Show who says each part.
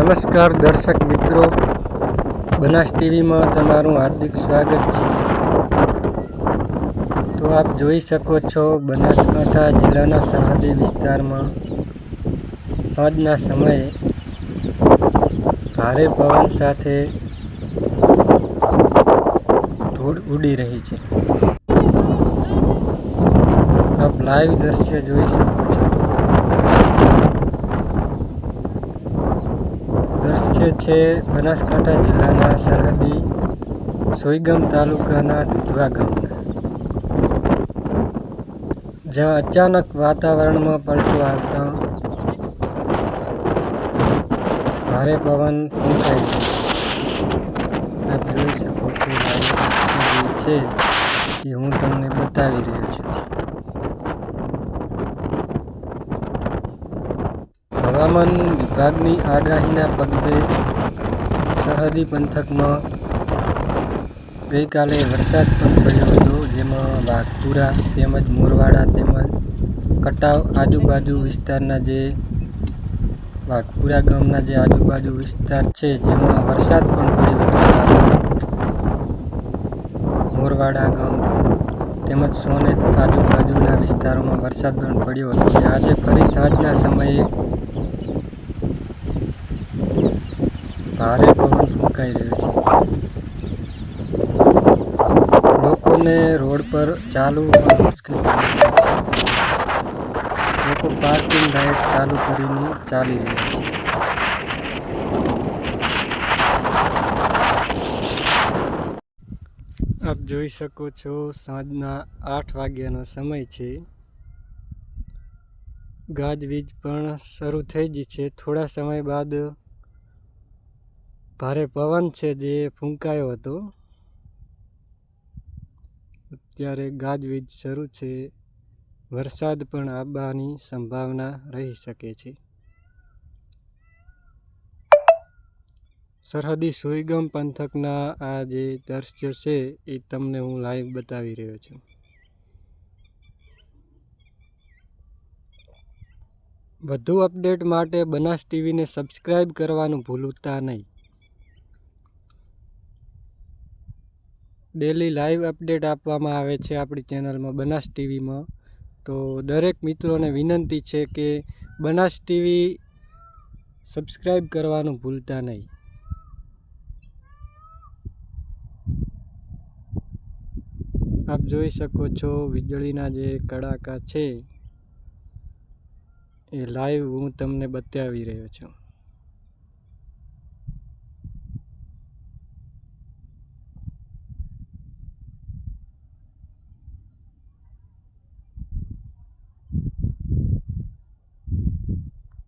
Speaker 1: નમસ્કાર દર્શક મિત્રો, બનાસ ટીવીમાં તમારું હાર્દિક સ્વાગત છે। તો આપ જોઈ શકો છો, બનાસકાંઠા જિલ્લાના સરહદી વિસ્તારમાં સાંજના સમયે ભારે પવન સાથે ધૂળ ઉડી રહી છે। આપ લાઈવ દ્રશ્ય જોઈ શકો છો। દ્રશ્ય છે બનાસકાંઠા જિલ્લાના સરહદી સોયગામ તાલુકાના દુધવા ગામના, જ્યાં અચાનક વાતાવરણમાં પલટો આવતા ભારે પવન ફૂંકાઈ ગયો। આપ જોઈ શકો છો, લાઈવ છે એ હું તમને બતાવી રહ્યો છું। હવામાન વિભાગની આગાહીના પગલે સરહદી પંથકમાં ગઈકાલે વરસાદ પણ પડ્યો હતો, જેમાં વાઘપુરા તેમજ મોરવાડા તેમજ કટાવ આજુબાજુ વિસ્તારના જે વાઘપુરા ગામના જે આજુબાજુ વિસ્તાર છે, જેમાં વરસાદ પણ પડ્યો હતો। મોરવાડા ગામ તેમજ સોનેત આજુબાજુના વિસ્તારોમાં વરસાદ પણ પડ્યો હતો। અને આજે ફરી સાંજના સમયે ભારે પવન ફૂંકાઈ રહ્યો છે। લોકોને રોડ પર ચાલવું પણ મુશ્કેલ બની રહ્યું છે। લોકો પાર્કિંગ લાઇટ ચાલુ કરીને ચાલી રહ્યા છે। આપ જોઈ શકો છો, સાંજના 8 વાગ્યાનો સમય છે। ગાજવીજ પણ શરૂ થઈ ગઈ છે। થોડા સમય બાદ ભારે પવન છે જે ફૂંકાયો હતો। અત્યારે ગાજવીજ શરૂ છે, વરસાદ પણ આવવાની સંભાવના રહી શકે છે। સરહદી સોયગામ પંથકના આ જે દ્રશ્ય છે એ તમને હું લાઈવ બતાવી રહ્યો છું। વધુ અપડેટ માટે બનાસ ટીવીને સબસ્ક્રાઈબ કરવાનું ભૂલતા નહીં। ડેલી લાઈવ અપડેટ આપવામાં આવે છે આપણી ચેનલમાં બનાસ ટીવીમાં। તો દરેક મિત્રોને વિનંતી છે કે બનાસ ટીવી સબસ્ક્રાઈબ કરવાનું ભૂલતા નહીં। આપ જોઈ શકો છો, વીજળીના જે કડાકા છે એ લાઈવ હું તમને બતાવી રહ્યો છું।